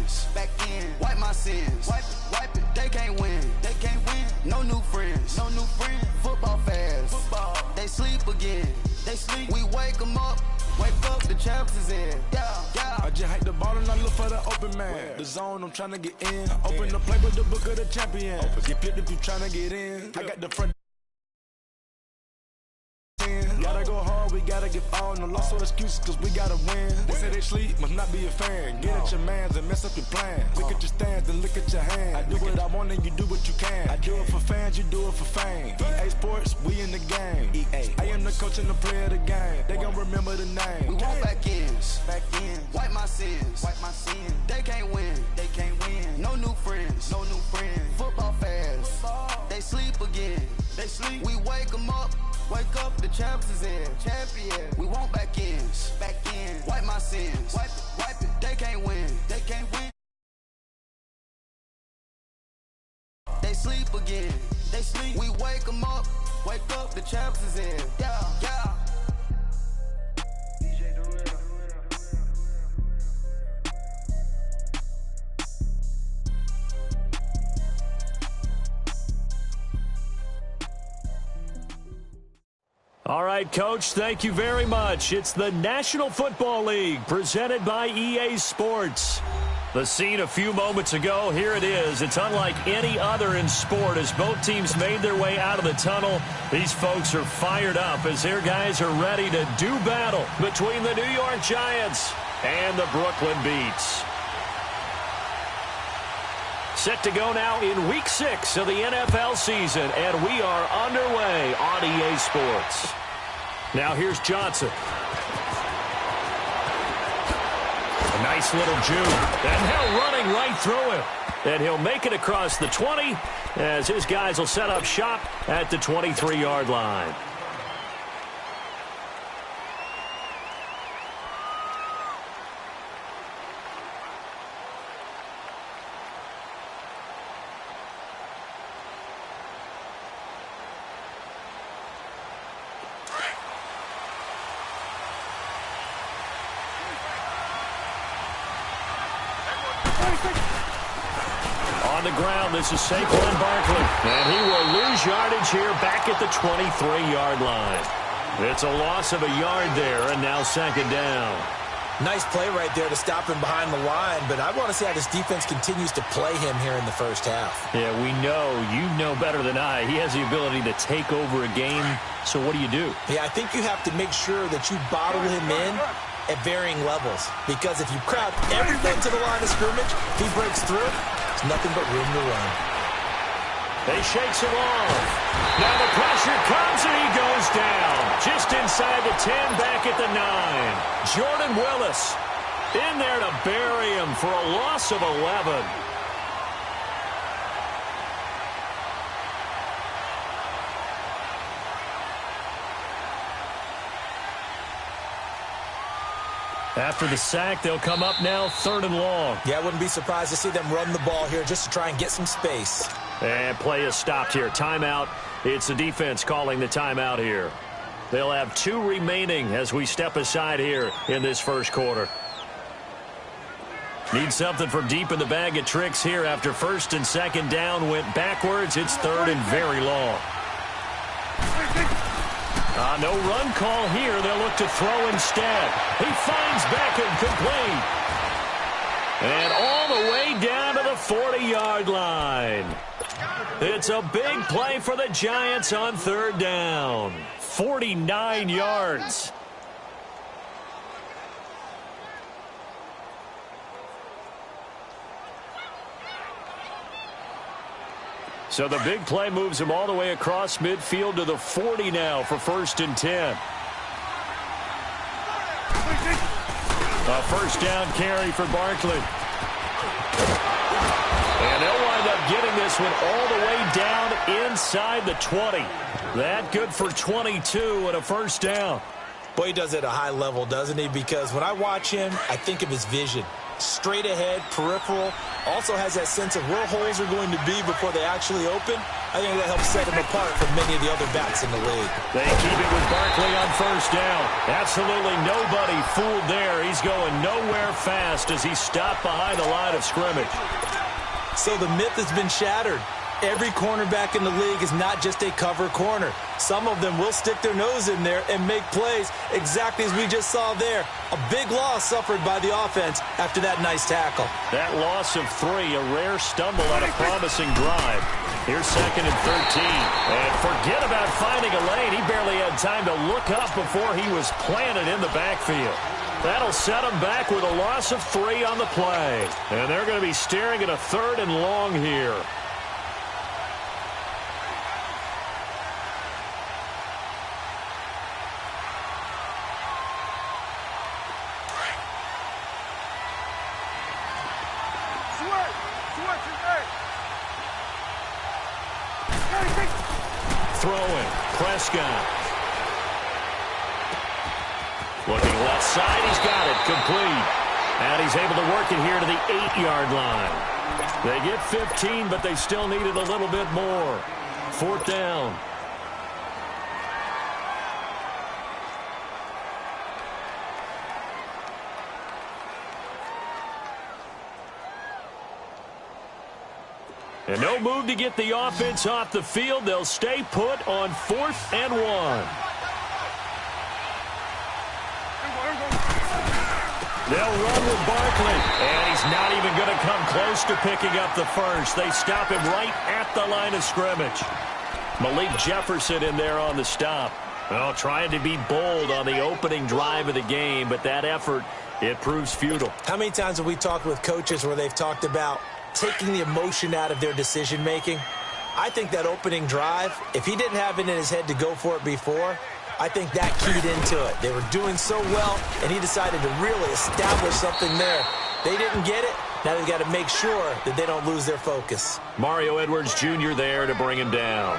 ends. Back in. Wipe my sins. Wipe it. They can't win. They can't win. No new friends. No new friends. Football fast. Football. They sleep again. They sleep. We wake them up. Wake up, the champs is in. Yeah, yeah. I just hike the ball and I look for the open man. The zone, I'm trying to get in. Open the playbook, the book of the champion. Get flipped if you trying to get in. I got the front. Gotta go hard, we gotta get all. No loss or excuses, cause we gotta win. They say they sleep, must not be a fan. Get at your mans and mess up your plans. Look at your stands and look at your hands. I do what I want and you do what you can. I do it for fans, you do it for fame. EA Sports, we in the game. EA. I am the coach and the player of the game. They gon' remember the name. We want back ends. Back ends. Wipe my sins. Wipe my sins. They can't win. They can't win. No new friends. No new friends. Football fast. Football. They sleep again. They sleep. We wake them up. Wake up, the champs is in. Champion. We want back ends. Back in. Wipe my sins. Wipe it. They can't win. They can't win. They sleep again. They sleep. We wake them up. Wake up, the champs is in. Yeah, yeah. All right, Coach, thank you very much. It's the National Football League presented by EA Sports. The scene a few moments ago, here it is. It's unlike any other in sport as both teams made their way out of the tunnel. These folks are fired up as their guys are ready to do battle between the New York Giants and the Brooklyn Beats. Set to go now in Week 6 of the NFL season, and we are underway on EA Sports. Now here's Johnson. A nice little juke, and Hill running right through him. And he'll make it across the 20 as his guys will set up shop at the 23-yard line. On the ground, this is Saquon Barkley. And he will lose yardage here back at the 23-yard line. It's a loss of a yard there, and now second down. Nice play right there to stop him behind the line, but I want to see how this defense continues to play him here in the first half. Yeah, we know. You know better than I. He has the ability to take over a game, so what do you do? Yeah, I think you have to make sure that you bottle him in at varying levels, because if you crowd everything to the line of scrimmage, if he breaks through, there's nothing but room to run. They shakes him off. Now the pressure comes and he goes down. Just inside the 10, back at the 9. Jordan Willis in there to bury him for a loss of 11. After the sack, they'll come up now, 3rd and long. Yeah, I wouldn't be surprised to see them run the ball here just to try and get some space. And play is stopped here. Timeout. It's the defense calling the timeout here. They'll have 2 remaining as we step aside here in this first quarter. Need something from deep in the bag of tricks here after 1st and 2nd down went backwards. It's 3rd and very long. No run call here. They'll look to throw instead. He finds Beckham complete. And all the way down to the 40-yard line. It's a big play for the Giants on 3rd down. 49 yards. So the big play moves him all the way across midfield to the 40 now for 1st and 10. A 1st down carry for Barkley. And they'll wind up getting this one all the way down inside the 20. That good for 22 and a 1st down. Boy, he does it at a high level, doesn't he? Because when I watch him, I think of his vision. Straight ahead, peripheral, also has that sense of where holes are going to be before they actually open. I think that helps set him apart from many of the other backs in the league. They keep it with Barkley on first down. Absolutely nobody fooled there. He's going nowhere fast as he's stopped behind the line of scrimmage. So the myth has been shattered. Every cornerback in the league is not just a cover corner. Some of them will stick their nose in there and make plays exactly as we just saw there. A big loss suffered by the offense after that nice tackle. That loss of 3, a rare stumble on a promising drive. Here's 2nd and 13. And forget about finding a lane. He barely had time to look up before he was planted in the backfield. That'll set him back with a loss of 3 on the play. And they're going to be staring at a 3rd and long here. Throwing, Prescott. Looking left side, he's got it, complete. And he's able to work it here to the 8-yard line. They get 15, but they still needed a little bit more. 4th down. And no move to get the offense off the field. They'll stay put on 4th and 1. They'll run with Barkley. And he's not even going to come close to picking up the first. They stop him right at the line of scrimmage. Malik Jefferson in there on the stop. Well, trying to be bold on the opening drive of the game, but that effort, it proves futile. How many times have we talked with coaches where they've talked about taking the emotion out of their decision-making? I think that opening drive, if he didn't have it in his head to go for it before, I think that keyed into it. They were doing so well, and he decided to really establish something there. They didn't get it. Now they've got to make sure that they don't lose their focus. Mario Edwards Jr. there to bring him down.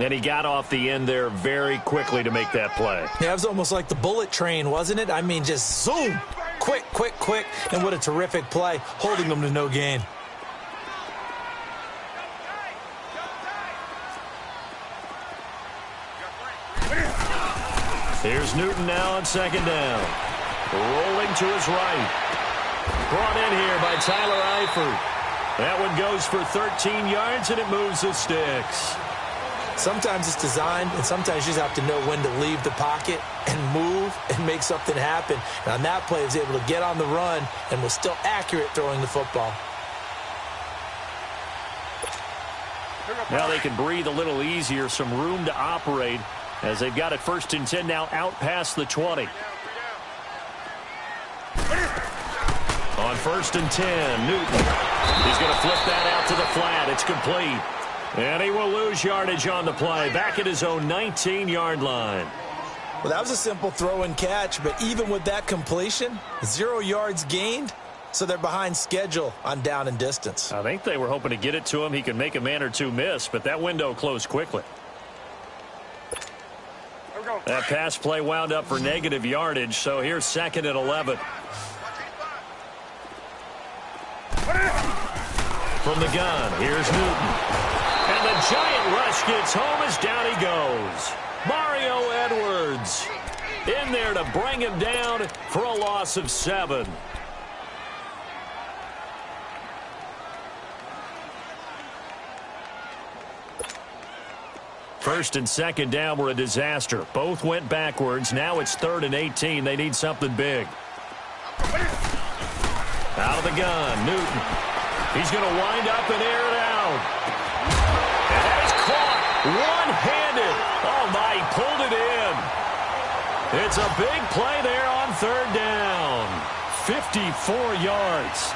And he got off the end there very quickly to make that play. Yeah, it was almost like the bullet train, wasn't it? I mean, just zoom. Quick, quick, quick, and what a terrific play, holding them to no gain. Here's Newton now on 2nd down. Rolling to his right. Brought in here by Tyler Eifert. That one goes for 13 yards, and it moves the sticks. Sometimes it's designed, and sometimes you just have to know when to leave the pocket and move and make something happen. And on that play, he was able to get on the run and was still accurate throwing the football. Now they can breathe a little easier, some room to operate as they've got it 1st and 10 now out past the 20. On 1st and 10, Newton. He's going to flip that out to the flat. It's complete. And he will lose yardage on the play, back at his own 19-yard line. Well, that was a simple throw and catch, but even with that completion, 0 yards gained, so they're behind schedule on down and distance. I think they were hoping to get it to him. He could make a man or two miss, but that window closed quickly. That pass play wound up for negative yardage, so here's 2nd and 11. From the gun, here's Newton. And the giant rush gets home as down he goes. Mario Edwards in there to bring him down for a loss of 7. First and 2nd down were a disaster. Both went backwards. Now it's 3rd and 18. They need something big. Out of the gun, Newton. He's going to wind up and air it out. And that is caught one-handed. Oh, my, he pulled it in. It's a big play there on 3rd down. 54 yards.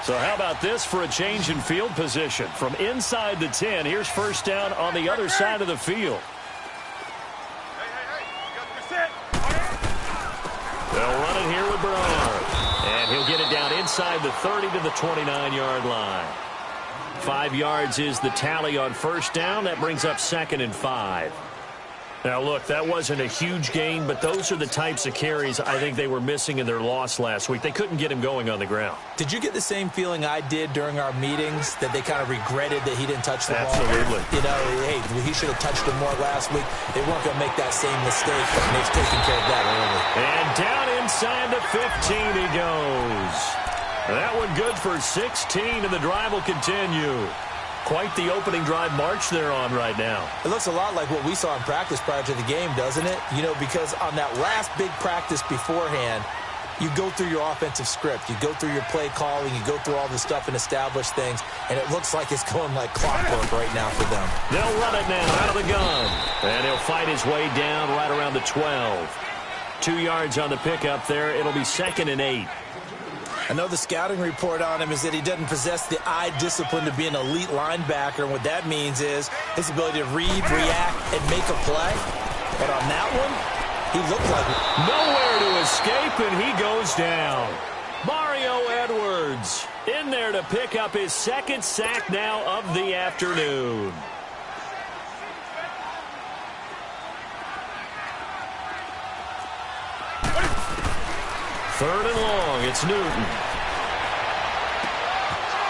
So how about this for a change in field position? From inside the 10, here's 1st down on the other side of the field. inside the 30 to the 29-yard line. 5 yards is the tally on first down. That brings up 2nd and 5. Now, look, that wasn't a huge gain, but those are the types of carries I think they were missing in their loss last week. They couldn't get him going on the ground. Did you get the same feeling I did during our meetings, that they kind of regretted that he didn't touch the ball? Absolutely. You know, hey, he should have touched him more last week. They weren't going to make that same mistake, and they've taken care of that early. And down inside the 15 he goes. That one good for 16, and the drive will continue. Quite the opening drive march they're on right now. It looks a lot like what we saw in practice prior to the game, doesn't it? You know, because on that last big practice beforehand, you go through your offensive script. You go through your play calling. You go through all the stuff and establish things. And it looks like it's going like clockwork right now for them. They'll run it now out of the gun. And he'll fight his way down right around the 12. 2 yards on the pickup there. It'll be 2nd and 8. I know the scouting report on him is that he doesn't possess the eye discipline to be an elite linebacker. And what that means is his ability to read, react, and make a play. But on that one, he looked like nowhere to escape, and he goes down. Mario Edwards in there to pick up his 2nd sack now of the afternoon. Third and long, it's Newton.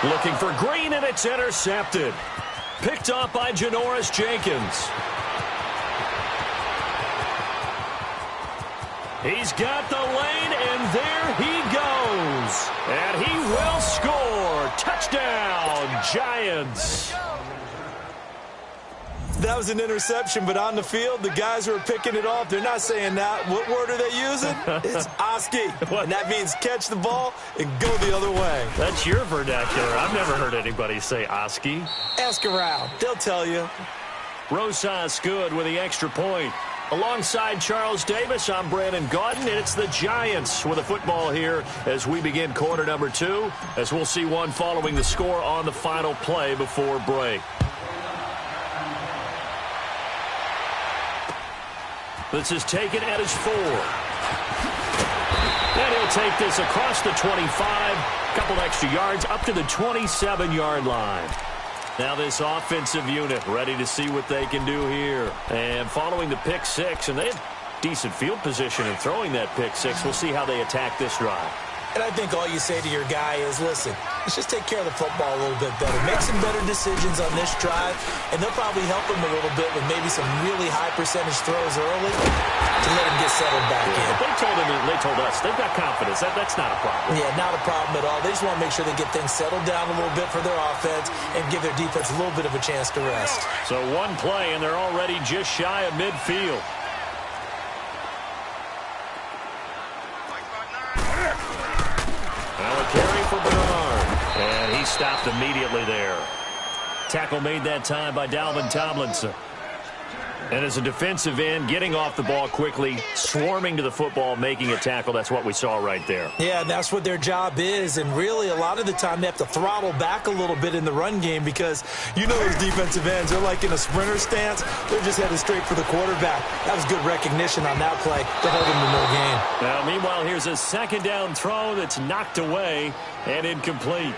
Looking for Green, and it's intercepted. Picked off by Janoris Jenkins. He's got the lane, and there he goes. And he will score. Touchdown, Giants. that was an interception, but on the field, the guys who are picking it off, they're not saying that. What word are they using? It's Oski. And that means catch the ball and go the other way. That's your vernacular. I've never heard anybody say Oski. Ask around. They'll tell you. Rosas good with the extra point. Alongside Charles Davis, I'm Brandon Gaudin, and it's the Giants with a football here as we begin quarter number 2, as we'll see one following the score on the final play before break. This is taken at his 4. And he'll take this across the 25, couple extra yards up to the 27-yard line. Now this offensive unit ready to see what they can do here. And following the pick 6, and they had decent field position in throwing that pick 6. We'll see how they attack this drive. And I think all you say to your guy is, listen, let's just take care of the football a little bit better. Make some better decisions on this drive, and they'll probably help him a little bit with maybe some really high percentage throws early to let him get settled back in. But they told us, they've got confidence. That's not a problem. Yeah, not a problem at all. They just want to make sure they get things settled down a little bit for their offense and give their defense a little bit of a chance to rest. So one play, and they're already just shy of midfield. Now a carry for Bernard. And he stopped immediately there. Tackle made that time by Dalvin Tomlinson. And as a defensive end, getting off the ball quickly, swarming to the football, making a tackle, that's what we saw right there. Yeah, that's what their job is. And really, a lot of the time, they have to throttle back a little bit in the run game because you know those defensive ends, they're like in a sprinter stance. They're just headed straight for the quarterback. That was good recognition on that play to hold him to no gain. Now, meanwhile, here's a second down throw that's knocked away and incomplete.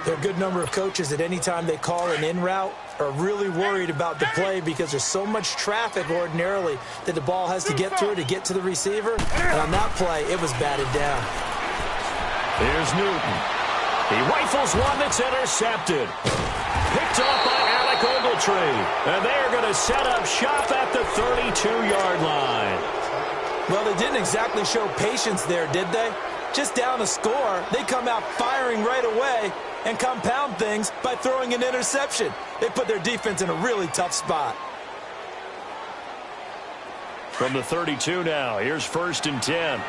There are a good number of coaches at any time they call an in route are really worried about the play because there's so much traffic ordinarily that the ball has to get through to get to the receiver. And on that play, it was batted down. Here's Newton. He rifles one that's intercepted. Picked off by Alec Ogletree. And they are going to set up shop at the 32-yard line. Well, they didn't exactly show patience there, did they? Just down a score, they come out firing right away and compound things by throwing an interception. They put their defense in a really tough spot. From the 32 now, here's 1st and 10.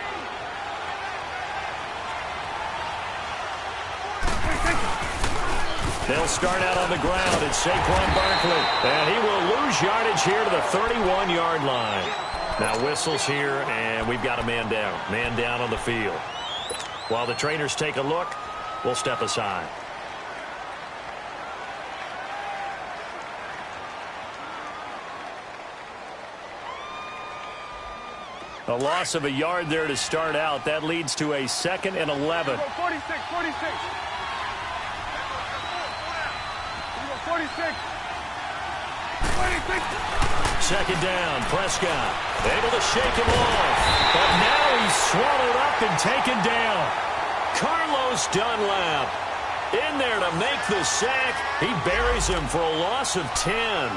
They'll start out on the ground. It's Saquon Barkley. And he will lose yardage here to the 31-yard line. Now whistles here, and we've got a man down. Man down on the field. While the trainers take a look, we'll step aside. A loss of a yard there to start out. That leads to a 2nd and 11. 46, 46. 46. 26. Second down, Prescott able to shake him off, but now he's swallowed up and taken down. Carlos Dunlap in there to make the sack. He buries him for a loss of 10.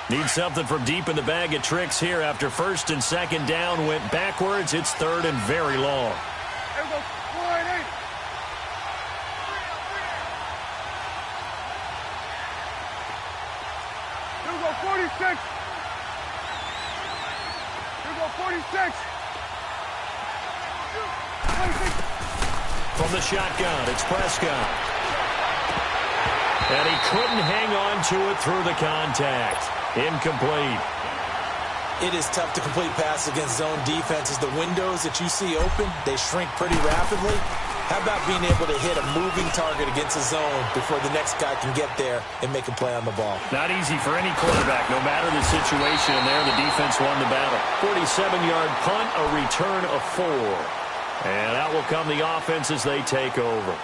Need something from deep in the bag of tricks here after 1st and 2nd down went backwards. It's 3rd and very long. Here we go. 4-8. Here we go. 46. Here we go. 46. 26. From the shotgun, it's Prescott. And he couldn't hang on to it through the contact. Incomplete. It is tough to complete passes against zone defenses. The windows that you see open, they shrink pretty rapidly. How about being able to hit a moving target against a zone before the next guy can get there and make a play on the ball? Not easy for any quarterback, no matter the situation. And there, the defense won the battle. 47-yard punt, a return of 4. And out will come the offense as they take over.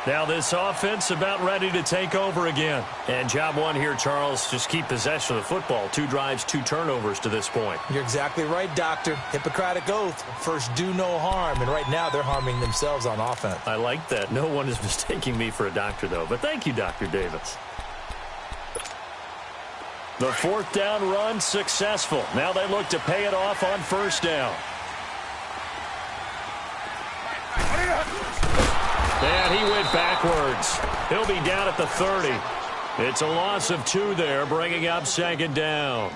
Now this offense about ready to take over again. And job one here, Charles, just keep possession of the football. 2 drives, 2 turnovers to this point. You're exactly right, Doctor. Hippocratic oath. First, do no harm. And right now, they're harming themselves on offense. I like that. No one is mistaking me for a doctor, though. But thank you, Dr. Davis. The 4th down run successful. Now they look to pay it off on 1st down. And he went backwards. He'll be down at the 30. It's a loss of 2 there, bringing up 2nd down.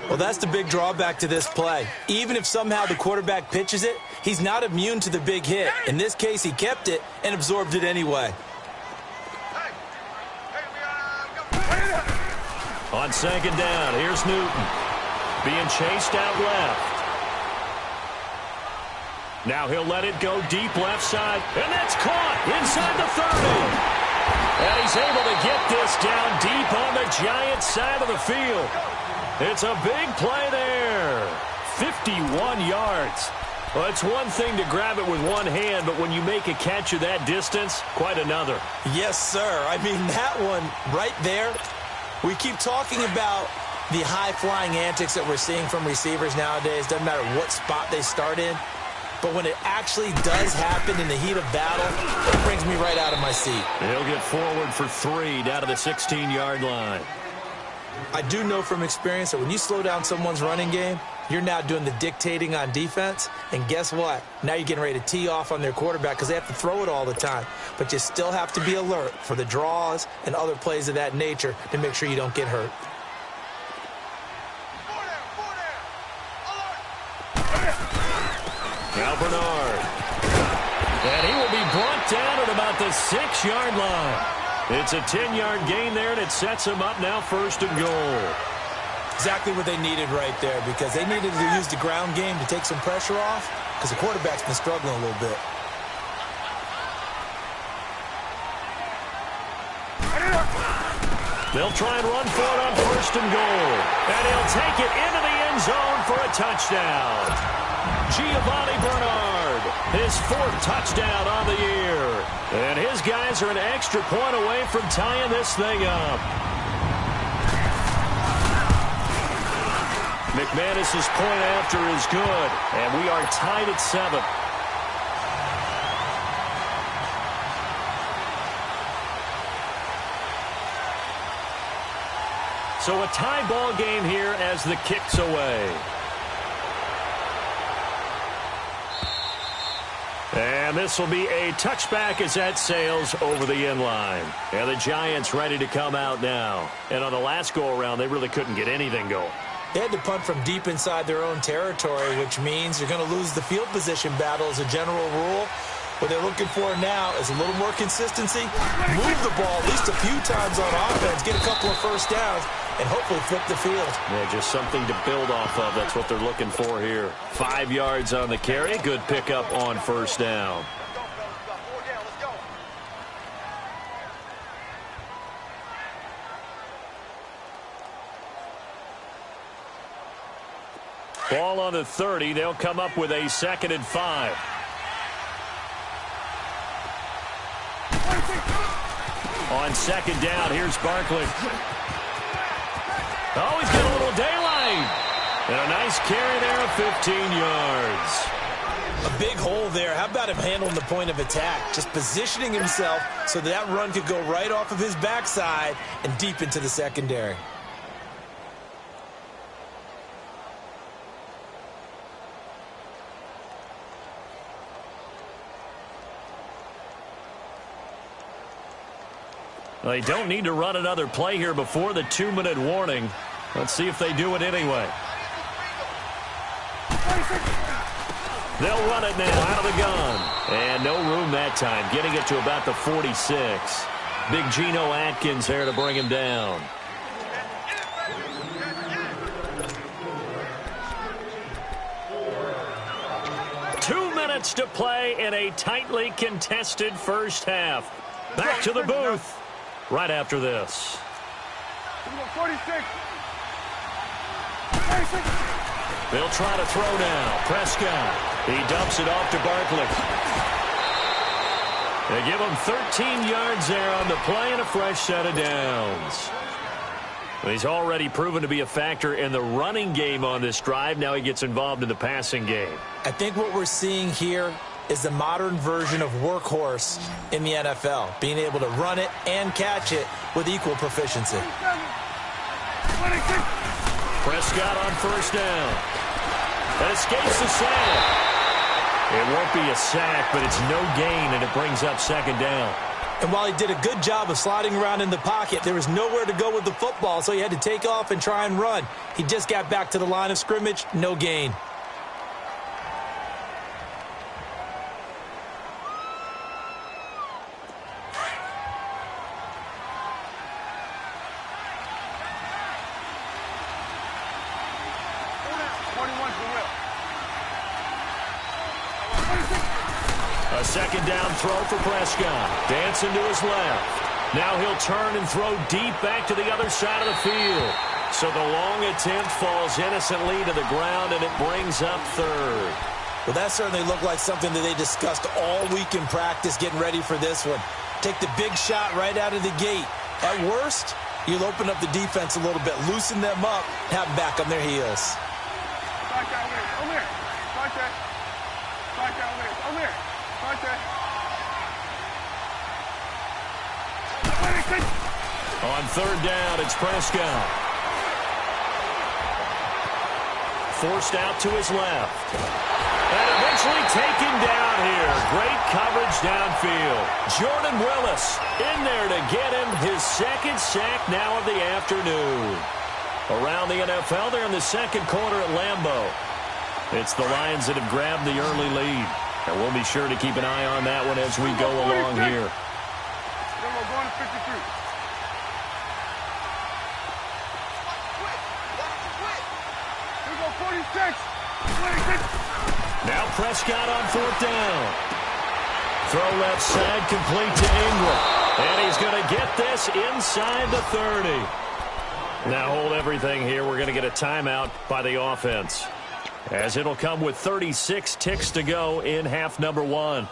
Well, that's the big drawback to this play. Even if somehow the quarterback pitches it, he's not immune to the big hit. In this case, he kept it and absorbed it anyway. On 2nd down, here's Newton. Being chased out left. Now he'll let it go deep left side, and that's caught inside the 30. And he's able to get this down deep on the Giants side of the field. It's a big play there. 51 yards. Well, it's one thing to grab it with one hand, but when you make a catch of that distance, quite another. Yes, sir. I mean, that one right there, we keep talking about the high-flying antics that we're seeing from receivers nowadays. Doesn't matter what spot they start in. But when it actually does happen in the heat of battle, it brings me right out of my seat. He'll get forward for 3 down to the 16-yard line. I do know from experience that when you slow down someone's running game, you're now doing the dictating on defense. And guess what? Now you're getting ready to tee off on their quarterback because they have to throw it all the time. But you still have to be alert for the draws and other plays of that nature to make sure you don't get hurt. Now Bernard. And he will be brought down at about the 6-yard line. It's a 10-yard gain there, and it sets him up now 1st and goal. Exactly what they needed right there, because they needed to use the ground game to take some pressure off, because the quarterback's been struggling a little bit. They'll try and run for it on 1st and goal. And he'll take it into the end zone for a touchdown. Giovanni Bernard, his 4th touchdown on the year. And his guys are an extra point away from tying this thing up. McManus's point after is good, and we are tied at 7. So a tie ball game here as the kick's away. And this will be a touchback as that sails over the end line. And the Giants ready to come out now. And on the last go-around, they really couldn't get anything going. They had to punt from deep inside their own territory, which means you're going to lose the field position battle as a general rule. What they're looking for now is a little more consistency, move the ball at least a few times on offense, get a couple of first downs, and hopefully flip the field. Yeah, just something to build off of. That's what they're looking for here. 5 yards on the carry. Good pickup on first down. Ball on the 30. They'll come up with a 2nd and 5. On 2nd down, here's Barkley. Oh, he's got a little daylight. And a nice carry there of 15 yards. A big hole there. How about him handling the point of attack? Just positioning himself so that run could go right off of his backside and deep into the secondary. They don't need to run another play here before the 2-minute warning. Let's see if they do it anyway. They'll run it now out of the gun. And no room that time, getting it to about the 46. Big Geno Atkins there to bring him down. Two minutes to play in a tightly contested first half. Back to the booth right after this. 46. They'll try to throw now. Prescott. He dumps it off to Barkley. They give him 13 yards there on the play and a fresh set of downs. He's already proven to be a factor in the running game on this drive. Now he gets involved in the passing game. I think what we're seeing here is the modern version of workhorse in the NFL, being able to run it and catch it with equal proficiency. Prescott on first down. That escapes the sack. It won't be a sack, but it's no gain, and it brings up 2nd down. And while he did a good job of sliding around in the pocket, there was nowhere to go with the football, so he had to take off and try and run. He just got back to the line of scrimmage, no gain. A 2nd down throw for Prescott. Dancing to his left. Now he'll turn and throw deep back to the other side of the field. So the long attempt falls innocently to the ground, and it brings up 3rd. Well, that certainly looked like something that they discussed all week in practice, getting ready for this one. Take the big shot right out of the gate. At worst, you'll open up the defense a little bit, loosen them up, have them back on their heels. On 3rd down, it's Prescott. Forced out to his left. And eventually taken down here. Great coverage downfield. Jordan Willis in there to get him his 2nd sack now of the afternoon. Around the NFL, they're in the 2nd quarter at Lambeau. It's the Lions that have grabbed the early lead. And we'll be sure to keep an eye on that one as we go along here. Now Prescott on 4th down. Throw left side, complete to Ingram. And he's going to get this inside the 30. Now hold everything here. We're going to get a timeout by the offense, as it'll come with 36 ticks to go in half number 1.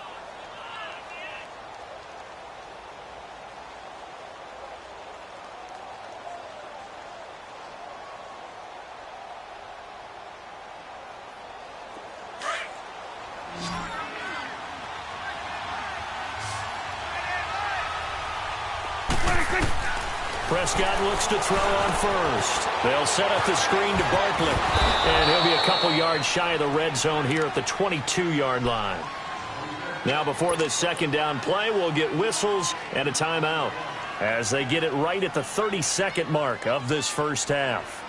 Prescott looks to throw on first. They'll set up the screen to Barkley. And he'll be a couple yards shy of the red zone here at the 22-yard line. Now before this 2nd down play, we'll get whistles and a timeout as they get it right at the 32nd mark of this first half.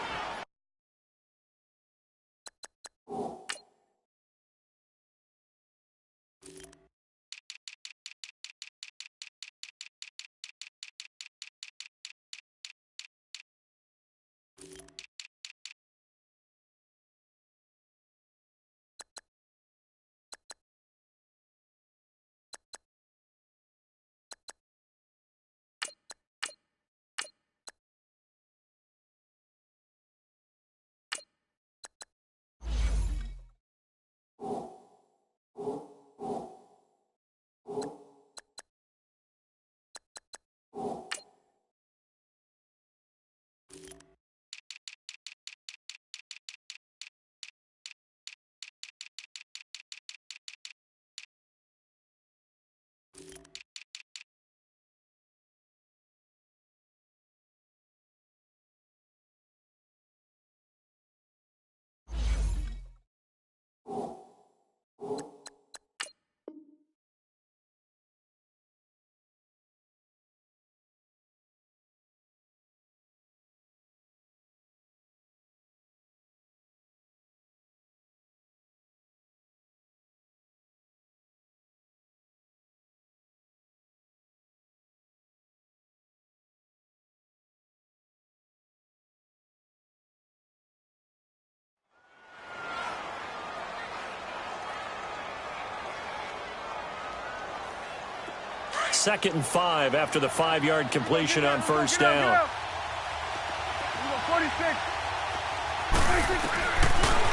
2nd and 5 after the 5-yard completion on first down.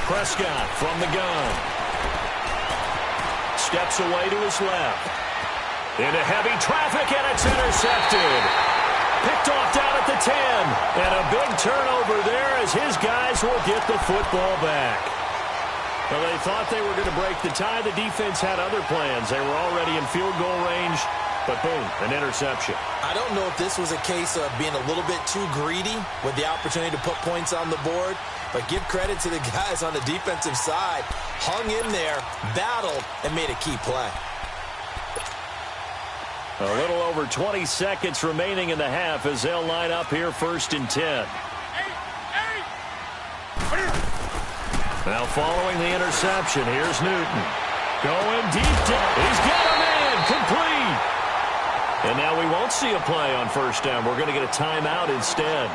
Prescott from the gun. Steps away to his left. Into heavy traffic, and it's intercepted. Picked off down at the 10. And a big turnover there as his guys will get the football back. Well, they thought they were going to break the tie. The defense had other plans. They were already in field goal range, but boom, an interception. I don't know if this was a case of being a little bit too greedy with the opportunity to put points on the board, but give credit to the guys on the defensive side. Hung in there, battled, and made a key play. A little over 20 seconds remaining in the half as they'll line up here 1st and 10. Now following the interception, here's Newton. Going deep down. He's got him in. Complete. And now we won't see a play on first down. We're going to get a timeout instead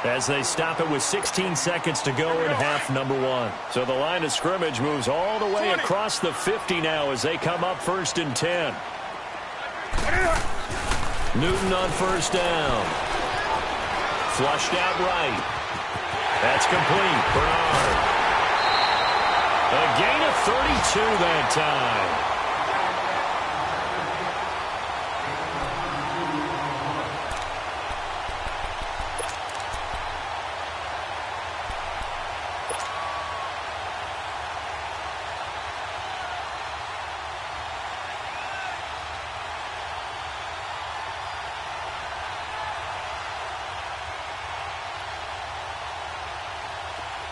as they stop it with 16 seconds to go in half number 1. So the line of scrimmage moves all the way across the 50 now as they come up 1st and 10. Newton on first down. Flushed out right. That's complete. Bernard. A gain of 32 that time.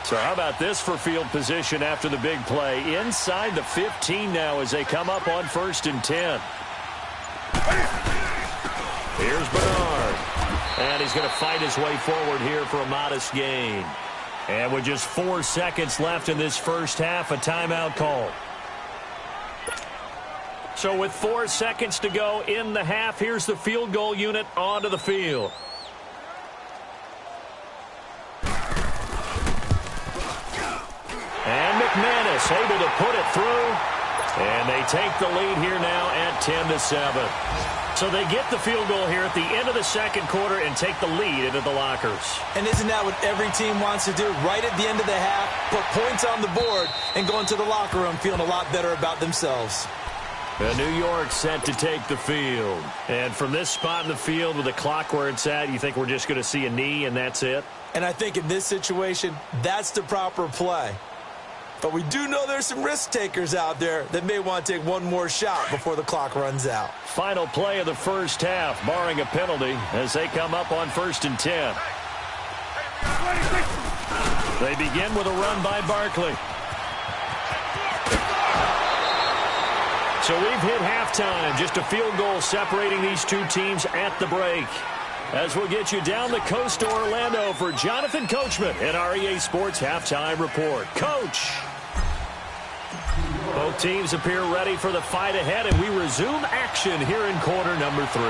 So how about this for field position after the big play? Inside the 15 now as they come up on 1st and 10. Here's Bernard. And he's going to fight his way forward here for a modest gain. And with just 4 seconds left in this first half, a timeout call. So with 4 seconds to go in the half, here's the field goal unit onto the field. And McManus able to put it through. And they take the lead here now at 10-7. So they get the field goal here at the end of the second quarter and take the lead into the lockers. And isn't that what every team wants to do? Right at the end of the half, put points on the board and go into the locker room feeling a lot better about themselves. New York set to take the field. And from this spot in the field with the clock where it's at, you think we're just going to see a knee and that's it? And I think in this situation, that's the proper play. But we do know there's some risk takers out there that may want to take one more shot before the clock runs out. Final play of the first half, barring a penalty, as they come up on 1st and 10. They begin with a run by Barkley. So we've hit halftime, just a field goal separating these two teams at the break. As we'll get you down the coast to Orlando for Jonathan Coachman in our EA Sports Halftime Report. Coach! Both teams appear ready for the fight ahead, and we resume action here in quarter number 3.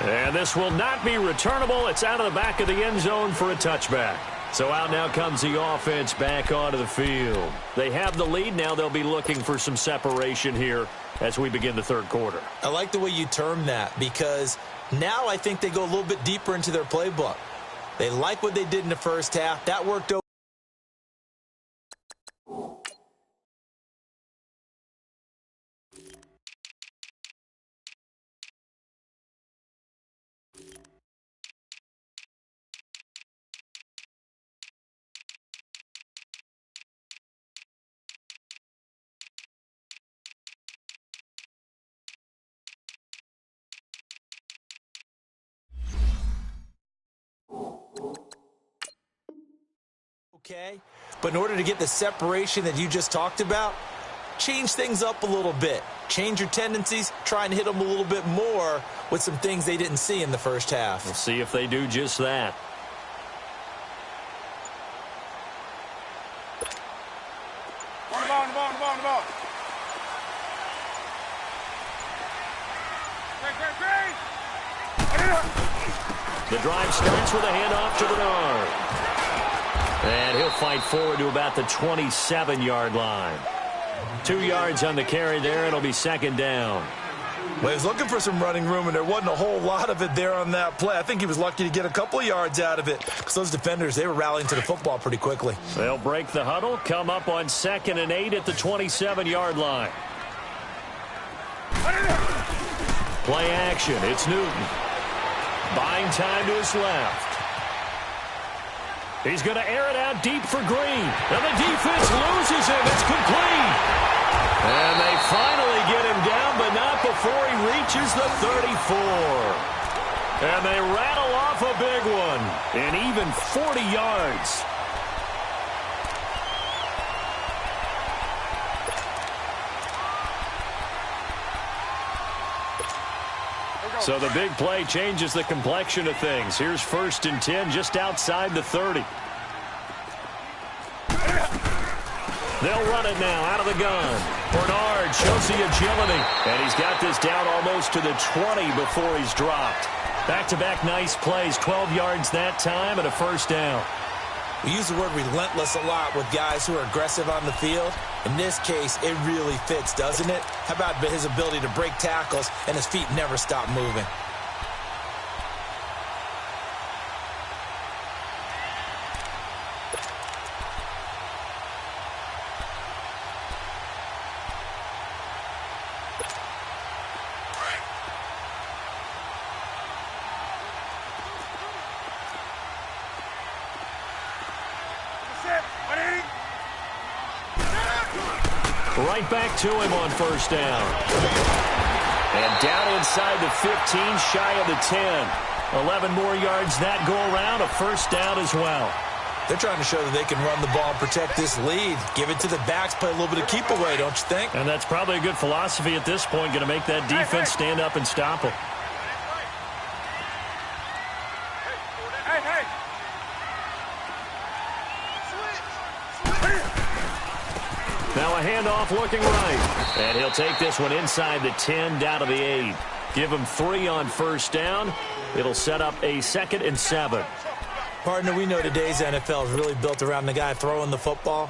And this will not be returnable. It's out of the back of the end zone for a touchback. So out now comes the offense back onto the field. They have the lead. Now they'll be looking for some separation here as we begin the third quarter. I like the way you term that because now I think they go a little bit deeper into their playbook. They like what they did in the first half. That worked over. Okay, but in order to get the separation that you just talked about, change things up a little bit. Change your tendencies, try and hit them a little bit more with some things they didn't see in the first half. We'll see if they do just that. On the ball. The drive starts with a handoff to Bernard. And he'll fight forward to about the 27-yard line. 2 yards on the carry there. It'll be second down. Well, he was looking for some running room, and there wasn't a whole lot of it there on that play. I think he was lucky to get a couple of yards out of it because those defenders, they were rallying to the football pretty quickly. They'll break the huddle, come up on 2nd and 8 at the 27-yard line. Play action. It's Newton. Buying time to his left. He's going to air it out deep for Green. And the defense loses him. It's complete. And they finally get him down, but not before he reaches the 34. And they rattle off a big one. And even 40 yards. So the big play changes the complexion of things. Here's 1st and 10 just outside the 30. They'll run it now out of the gun. Bernard shows the agility. And he's got this down almost to the 20 before he's dropped. Back-to-back nice plays, 12 yards that time and a 1st down. We use the word relentless a lot with guys who are aggressive on the field. In this case, it really fits, doesn't it? How about his ability to break tackles and his feet never stop moving? Right back to him on 1st down. And down inside the 15, shy of the 10. 11 more yards that go around, a 1st down as well. They're trying to show that they can run the ball and protect this lead. Give it to the backs, play a little bit of keep away, don't you think? And that's probably a good philosophy at this point, going to make that defense stand up and stop them. Now a handoff looking right. And he'll take this one inside the 10 down to the 8. Give him 3 on 1st down. It'll set up a 2nd and 7. Partner, we know today's NFL is really built around the guy throwing the football.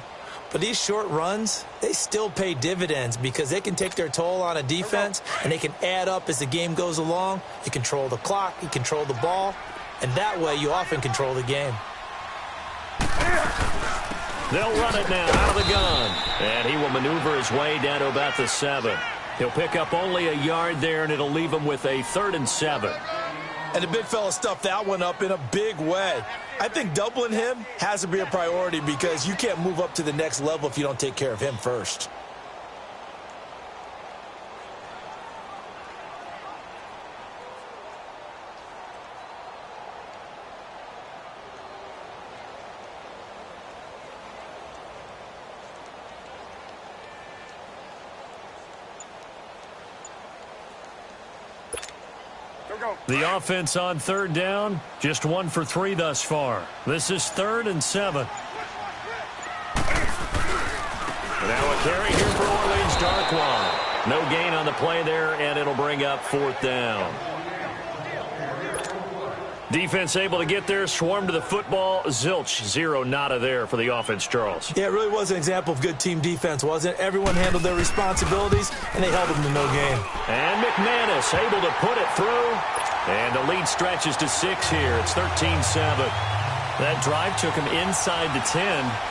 But these short runs, they still pay dividends because they can take their toll on a defense and they can add up as the game goes along. You control the clock, you control the ball, and that way you often control the game. They'll run it now out of the gun. And he will maneuver his way down to about the 7. He'll pick up only a yard there, and it'll leave him with a 3rd and 7. And the big fella stuffed that one up in a big way. I think doubling him has to be a priority because you can't move up to the next level if you don't take care of him first. The offense on 3rd down, just 1 for 3 thus far. This is 3rd and 7. Now a carry here for Orleans Darkwan. No gain on the play there, and it'll bring up 4th down. Defense able to get there, swarm to the football. Zilch, 0 nada there for the offense, Charles. Yeah, it really was an example of good team defense, wasn't it? Everyone handled their responsibilities, and they held them to no gain. And McManus able to put it through. And the lead stretches to 6 here. It's 13-7. That drive took him inside the 10.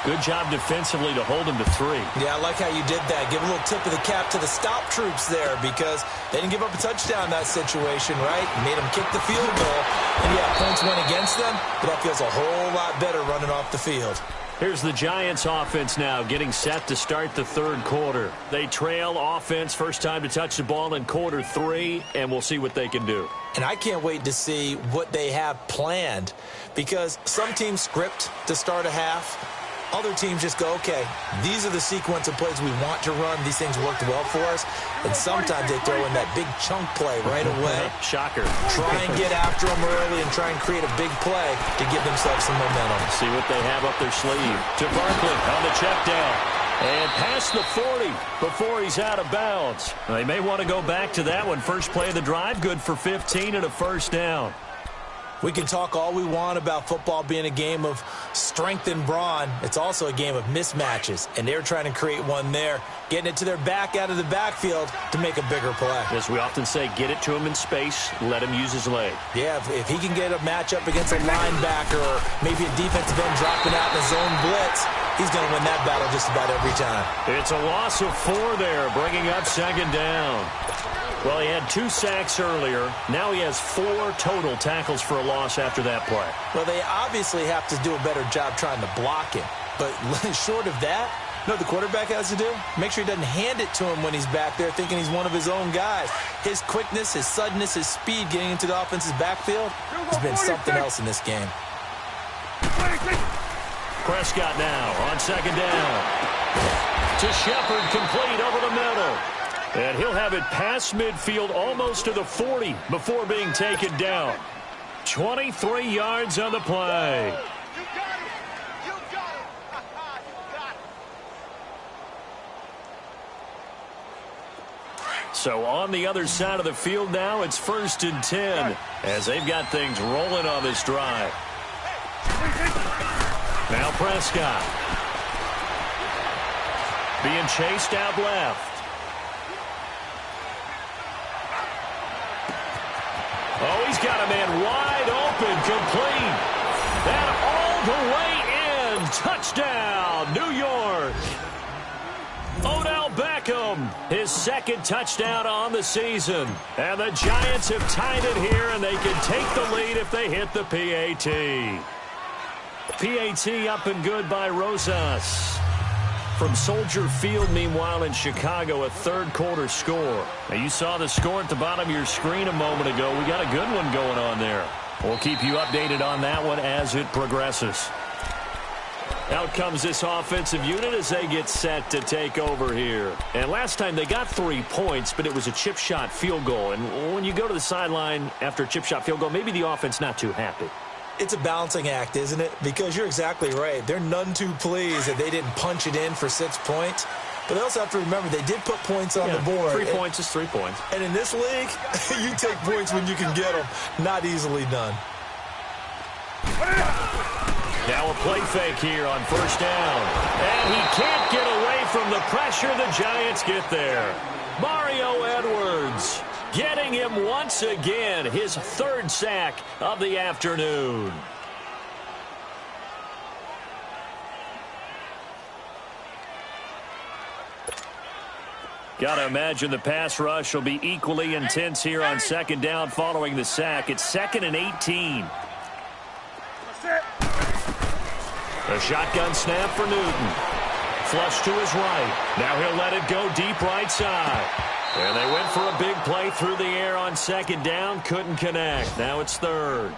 Good job defensively to hold him to 3. Yeah, I like how you did that. Give a little tip of the cap to the stop troops there because they didn't give up a touchdown in that situation, right? Made them kick the field goal. And, yeah, points went against them, but that feels a whole lot better running off the field. Here's the Giants offense now getting set to start the 3rd quarter. They trail offense, first time to touch the ball in quarter 3, and we'll see what they can do. And I can't wait to see what they have planned because some teams script to start a half. Other teams just go, okay, these are the sequence of plays we want to run. These things worked well for us. And sometimes they throw in that big chunk play right away. Shocker. Try and get after them early and try and create a big play to give themselves some momentum. See what they have up their sleeve. To Barkley on the check down. And past the 40 before he's out of bounds. They may want to go back to that one. First play of the drive, good for 15 and a 1st down. We can talk all we want about football being a game of strength and brawn. It's also a game of mismatches, and they're trying to create one there, getting it to their back out of the backfield to make a bigger play. As we often say, get it to him in space, let him use his leg. Yeah, if he can get a matchup against a linebacker or maybe a defensive end dropping out in a zone blitz, he's going to win that battle just about every time. It's a loss of 4 there, bringing up second down. Well, he had 2 sacks earlier. Now he has 4 total tackles for a loss after that play. Well, they obviously have to do a better job trying to block him. But short of that, you know what the quarterback has to do? Make sure he doesn't hand it to him when he's back there thinking he's one of his own guys. His quickness, his suddenness, his speed getting into the offense's backfield has been something else in this game. Prescott now on second down. To Shepard, complete over the middle. And he'll have it past midfield almost to the 40 before being taken down. 23 yards on the play. So on the other side of the field now, it's 1st and 10 as they've got things rolling on this drive. Now Prescott. Being chased out left. Oh, he's got a man wide open, complete. And all the way in. Touchdown, New York. Odell Beckham, his 2nd touchdown on the season. And the Giants have tied it here, and they can take the lead if they hit the PAT. PAT up and good by Rosas. From Soldier Field, meanwhile, in Chicago, a 3rd quarter score. Now, you saw the score at the bottom of your screen a moment ago. We got a good one going on there. We'll keep you updated on that one as it progresses. Out comes this offensive unit as they get set to take over here. And last time they got 3 points, but it was a chip shot field goal. And when you go to the sideline after a chip shot field goal, maybe the offense not too happy. It's a balancing act, isn't it? Because you're exactly right. They're none too pleased that they didn't punch it in for 6 points. But they also have to remember they did put points on the board. 3 points is 3 points. And in this league, you take points when you can get them. Not easily done. Now a play fake here on 1st down. And he can't get away from the pressure. The Giants get there. Mario Edwards getting him once again, his 3rd sack of the afternoon. Got to imagine the pass rush will be equally intense here on 2nd down following the sack. It's 2nd and 18. A shotgun snap for Newton. Flush to his right. Now he'll let it go deep right side. And they went for a big play through the air on 2nd down. Couldn't connect. Now it's 3rd.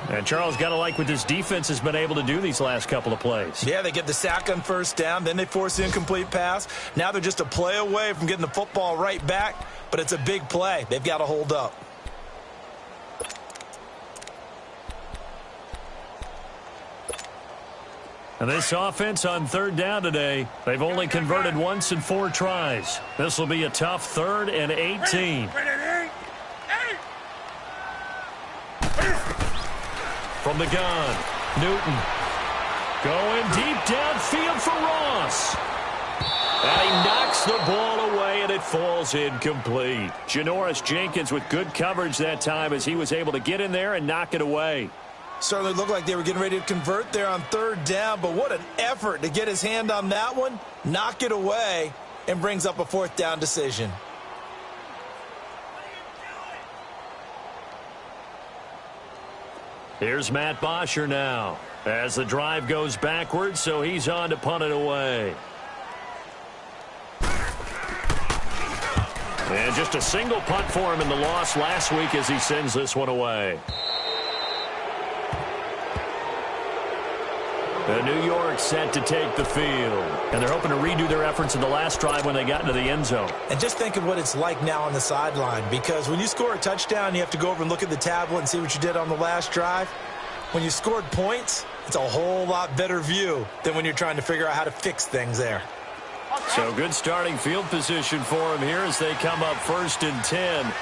And Charles, got to like what this defense has been able to do these last couple of plays. Yeah, they get the sack on 1st down. Then they force the incomplete pass. Now they're just a play away from getting the football right back. But it's a big play. They've got to hold up. And this offense on 3rd down today, they've only converted once in 4 tries. This will be a tough 3rd and 18. From the gun, Newton going deep downfield for Ross. And he knocks the ball away, and it falls incomplete. Janoris Jenkins with good coverage that time as he was able to get in there and knock it away. Certainly looked like they were getting ready to convert there on 3rd down, but what an effort to get his hand on that one, knock it away, and brings up a 4th down decision. Here's Matt Bosher now as the drive goes backwards, so he's on to punt it away. And just a single punt for him in the loss last week as he sends this one away. And New York set to take the field. And they're hoping to redo their efforts in the last drive when they got into the end zone. And just think of what it's like now on the sideline, because when you score a touchdown, you have to go over and look at the tablet and see what you did on the last drive. When you scored points, it's a whole lot better view than when you're trying to figure out how to fix things there. So good starting field position for him here as they come up 1st and 10.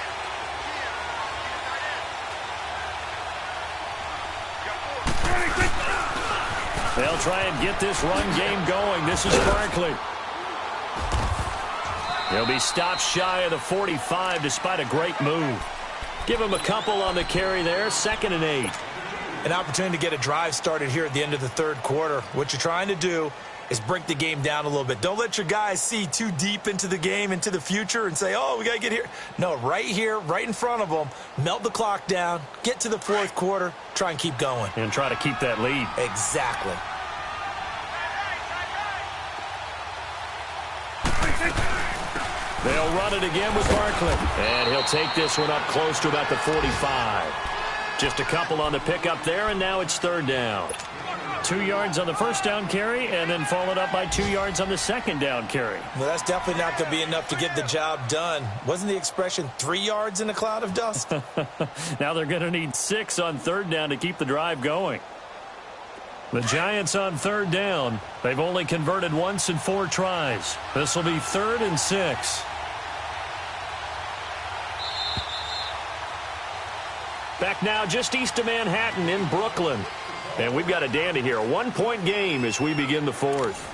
They'll try and get this run game going. This is Barkley. He'll be stopped shy of the 45 despite a great move. Give him a couple on the carry there. 2nd and 8. An opportunity to get a drive started here at the end of the third quarter. What you're trying to do is break the game down a little bit. Don't let your guys see too deep into the game, into the future, and say, oh, we got to get here. No, right here, right in front of them, melt the clock down, get to the fourth quarter, try and keep going. And try to keep that lead. Exactly. They'll run it again with Barkley. And he'll take this one up close to about the 45. Just a couple on the pickup there, and now it's 3rd down. 2 yards on the first down carry, and then followed up by 2 yards on the second down carry. Well, that's definitely not going to be enough to get the job done. Wasn't the expression 3 yards in a cloud of dust? Now they're going to need 6 on 3rd down to keep the drive going. The Giants on 3rd down. They've only converted once in 4 tries. This will be 3rd and 6. Back now just east of Manhattan in Brooklyn. And we've got a dandy here. A 1-point game as we begin the 4th.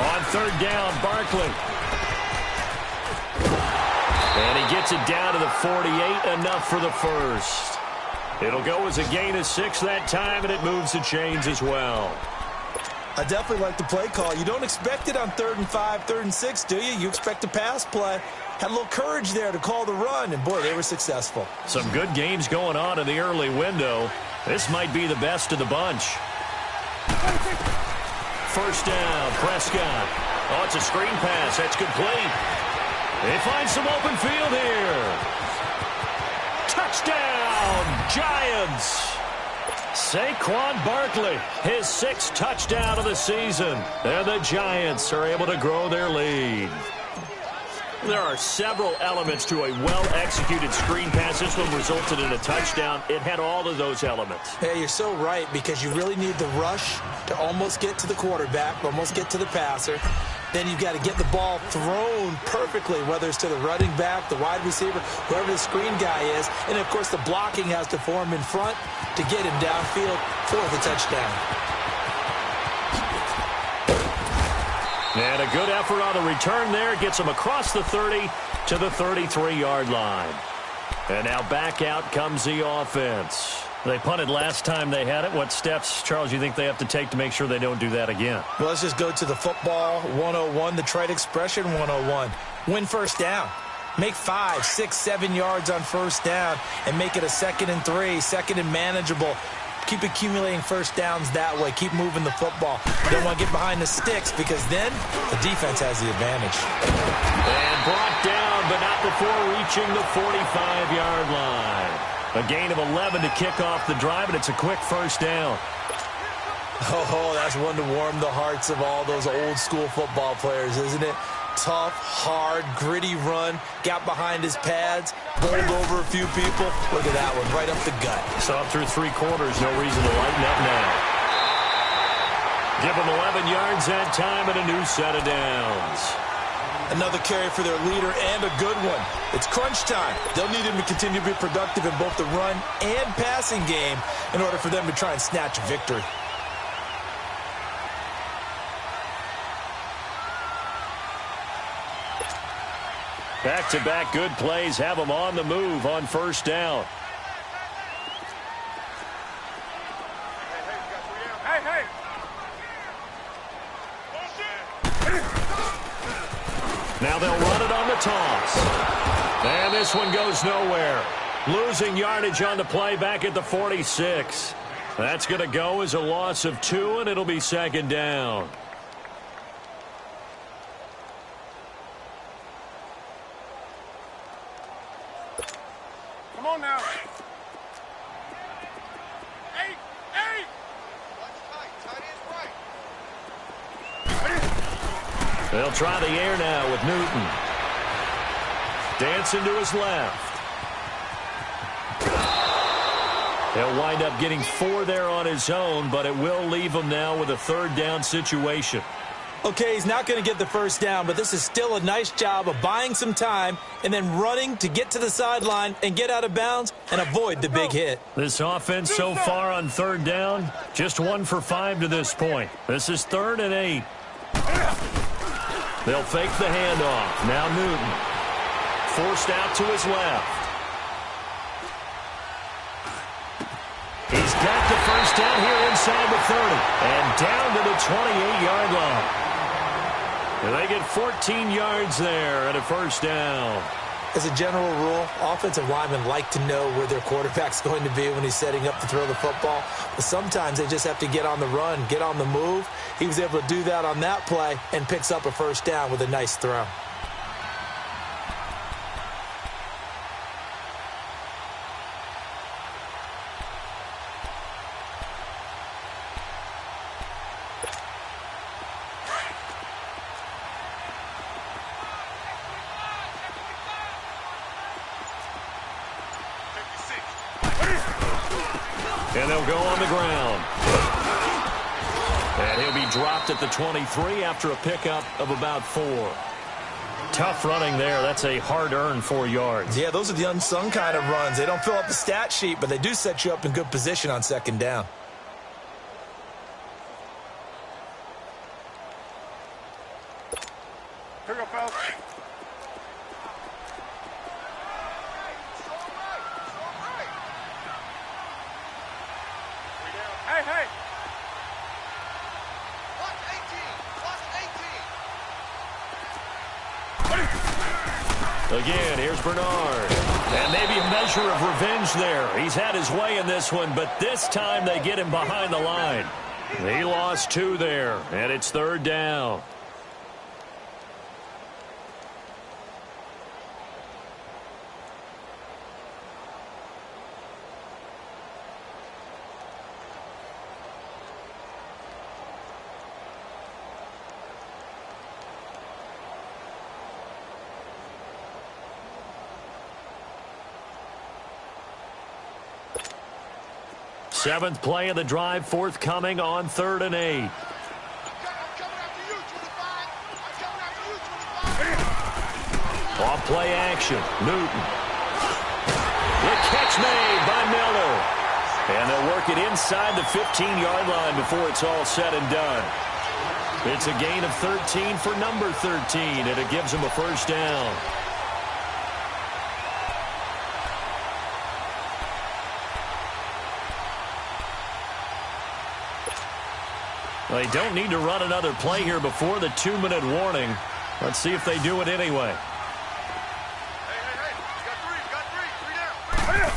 On 3rd down, Barkley. And he gets it down to the 48, enough for the first. It'll go as a gain of 6 that time, and it moves the chains as well. I definitely like the play call. You don't expect it on 3rd and 5, 3rd and 6, do you? You expect a pass play. Had a little courage there to call the run, and boy, they were successful. Some good games going on in the early window. This might be the best of the bunch. First down, Prescott. Oh, it's a screen pass. That's complete. They find some open field here. Touchdown, Giants. Saquon Barkley, his 6th touchdown of the season. And the Giants are able to grow their lead. There are several elements to a well-executed screen pass. This one resulted in a touchdown. It had all of those elements. Yeah, you're so right, because you really need the rush to almost get to the quarterback, almost get to the passer. Then you've got to get the ball thrown perfectly, whether it's to the running back, the wide receiver, whoever the screen guy is. And, of course, the blocking has to form in front to get him downfield for the touchdown. And a good effort on the return there. Gets him across the 30 to the 33-yard line. And now back out comes the offense. They punted last time they had it. What steps, Charles, you think they have to take to make sure they don't do that again? Well, let's just go to the football 101, the trite expression 101. Win first down. Make 5, 6, 7 yards on first down and make it a 2nd and 3, 2nd and manageable. Keep accumulating first downs that way. Keep moving the football. You don't want to get behind the sticks, because then the defense has the advantage. And brought down, but not before reaching the 45-yard line. A gain of 11 to kick off the drive, and it's a quick first down. Oh, that's one to warm the hearts of all those old-school football players, isn't it? Tough, hard, gritty run. Got behind his pads, bowled over a few people. Look at that one, right up the gut. Saw through 3 quarters, no reason to lighten up now. Give them 11 yards that time and a new set of downs. Another carry for their leader, and a good one. It's crunch time. They'll need him to continue to be productive in both the run and passing game in order for them to try and snatch a victory. Back-to-back good plays have them on the move on first down. Now they'll run it on the toss. And this one goes nowhere. Losing yardage on the play back at the 46. That's going to go as a loss of 2, and it'll be second down. Come on now. Hey. They'll try the air now with Newton. Dancing to his left. He'll wind up getting 4 there on his own, but it will leave him now with a third down situation. Okay, he's not going to get the first down, but this is still a nice job of buying some time and then running to get to the sideline and get out of bounds and avoid the big hit. This offense so far on third down, just 1 for 5 to this point. This is 3rd and 8. They'll fake the handoff. Now Newton. Forced out to his left. He's got the first down here inside the 30. And down to the 28-yard line. And they get 14 yards there at a first down. As a general rule, offensive linemen like to know where their quarterback's going to be when he's setting up to throw the football. But sometimes they just have to get on the run, get on the move. He was able to do that on that play and picks up a first down with a nice throw. And they'll go on the ground. And he'll be dropped at the 23 after a pickup of about 4. Tough running there. That's a hard-earned 4 yards. Yeah, those are the unsung kind of runs. They don't fill up the stat sheet, but they do set you up in good position on second down. Here we go, fellas. Hey. Again, here's Bernard. And maybe a measure of revenge there. He's had his way in this one, but this time they get him behind the line. He lost 2 there, and it's third down. Seventh play of the drive forthcoming on 3rd and 8. Off play action. Newton. The catch made by Miller. And they'll work it inside the 15-yard line before it's all said and done. It's a gain of 13 for number 13, and it gives them a first down. They don't need to run another play here before the 2-minute warning. Let's see if they do it anyway. Hey. You got 3 down.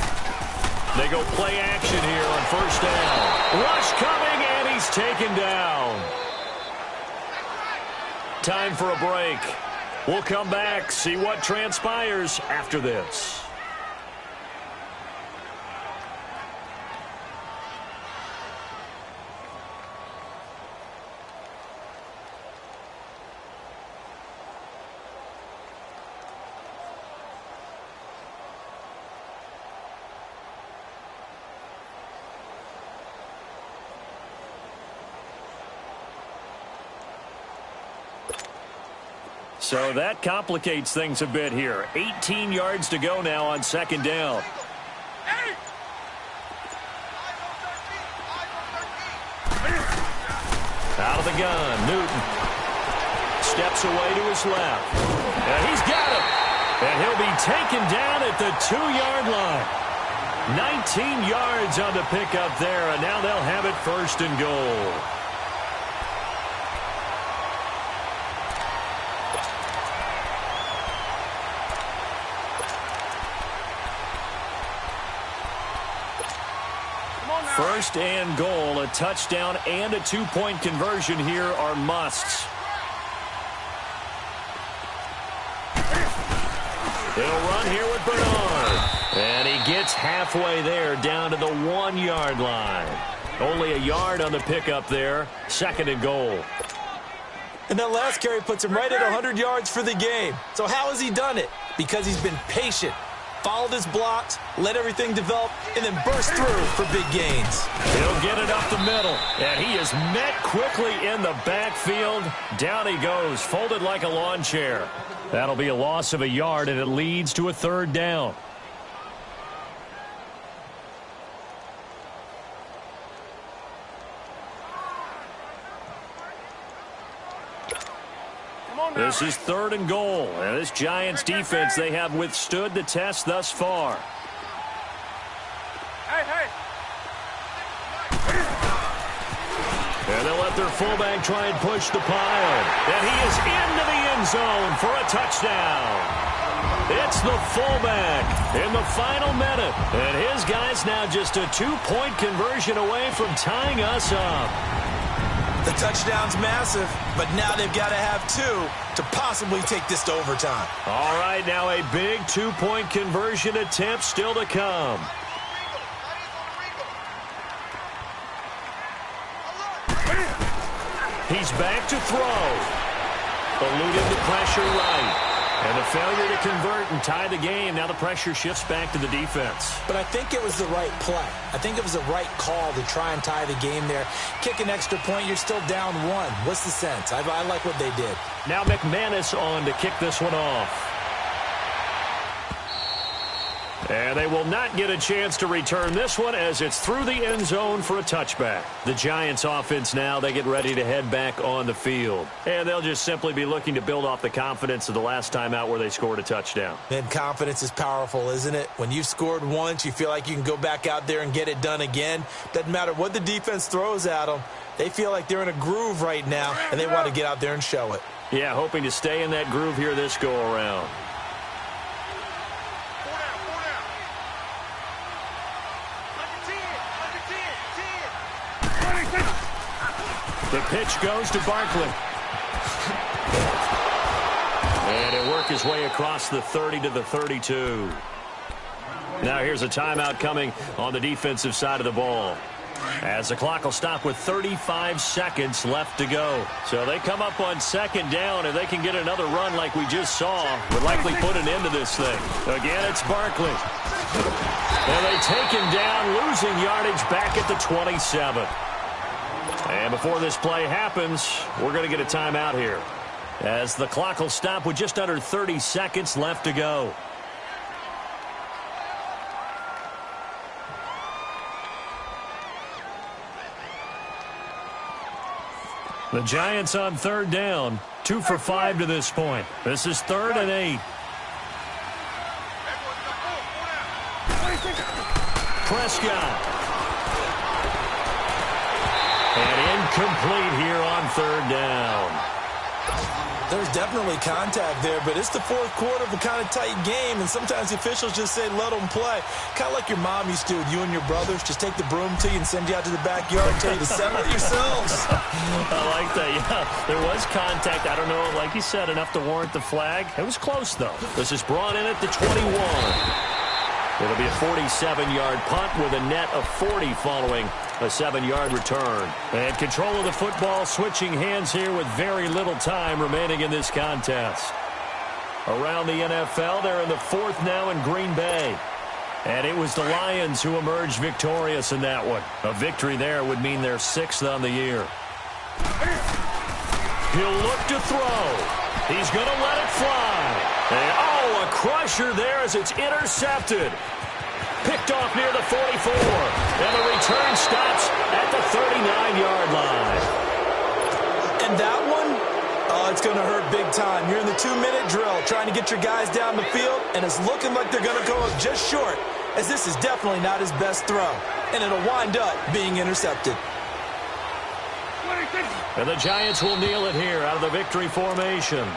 They go play action here on first down. Rush coming, and he's taken down. Time for a break. We'll come back, see what transpires after this. So that complicates things a bit here. 18 yards to go now on second down. Out of the gun, Newton. Steps away to his left. And he's got him. And he'll be taken down at the 2-yard line. 19 yards on the pickup there, and now they'll have it 1st and goal. First and goal, a touchdown and a 2-point conversion here are musts. He'll run here with Bernard. And he gets halfway there down to the 1-yard line. Only a yard on the pickup there. 2nd and goal. And that last carry puts him right at 100 yards for the game. So how has he done it? Because he's been patient. Followed his blocks, let everything develop, and then burst through for big gains. He'll get it up the middle, and he is met quickly in the backfield. Down he goes, folded like a lawn chair. That'll be a loss of a yard, and it leads to a 3rd down. This is 3rd and goal. And this Giants defense, they have withstood the test thus far. Hey. And they'll let their fullback try and push the pile. And he is into the end zone for a touchdown. It's the fullback in the final minute. And his guy's now just a 2-point conversion away from tying us up. The touchdown's massive, but now they've got to have 2 to possibly take this to overtime. All right, now a big 2-point conversion attempt still to come. He's back to throw. Eluding the pressure right. And the failure to convert and tie the game. Now the pressure shifts back to the defense. But I think it was the right play. I think it was the right call to try and tie the game there. Kick an extra point, you're still down 1. What's the sense? I like what they did. Now McManus on to kick this one off. And they will not get a chance to return this one as it's through the end zone for a touchback. The Giants offense now, they get ready to head back on the field. And they'll just simply be looking to build off the confidence of the last time out where they scored a touchdown. And confidence is powerful, isn't it? When you've scored once, you feel like you can go back out there and get it done again. Doesn't matter what the defense throws at them. They feel like they're in a groove right now, and they want to get out there and show it. Yeah, hoping to stay in that groove here this go-around. The pitch goes to Barkley. And he'll work his way across the 30 to the 32. Now here's a timeout coming on the defensive side of the ball. As the clock will stop with 35 seconds left to go. So they come up on 2nd down, and they can get another run like we just saw. Would likely put an end to this thing. Again, it's Barkley. And they take him down, losing yardage back at the 27. And before this play happens, we're going to get a timeout here, as the clock will stop with just under 30 seconds left to go. The Giants on 3rd down, 2 for 5 to this point. This is 3rd and 8. Prescott. And incomplete here on 3rd down. There's definitely contact there, but it's the 4th quarter of a kind of tight game, and sometimes the officials just say, let them play. Kind of like your mom used to with you and your brothers. Just take the broom to you and send you out to the backyard and tell you to settle it yourselves. I like that, yeah. There was contact. I don't know, like you said, enough to warrant the flag. It was close, though. This is brought in at the 21. It'll be a 47-yard punt with a net of 40 following a 7-yard return. And control of the football switching hands here with very little time remaining in this contest. Around the NFL, they're in the 4th now in Green Bay. And it was the Lions who emerged victorious in that one. A victory there would mean they're 6th on the year. He'll look to throw. He's going to let it fly. And, oh, a crusher there as it's intercepted. Picked off near the 44. And the return stops at the 39-yard line. And that one, Oh, it's going to hurt big time. You're in the 2-minute drill trying to get your guys down the field, and it's looking like they're going to go up just short, as this is definitely not his best throw, and it'll wind up being intercepted. And the Giants will kneel it here out of the victory formation.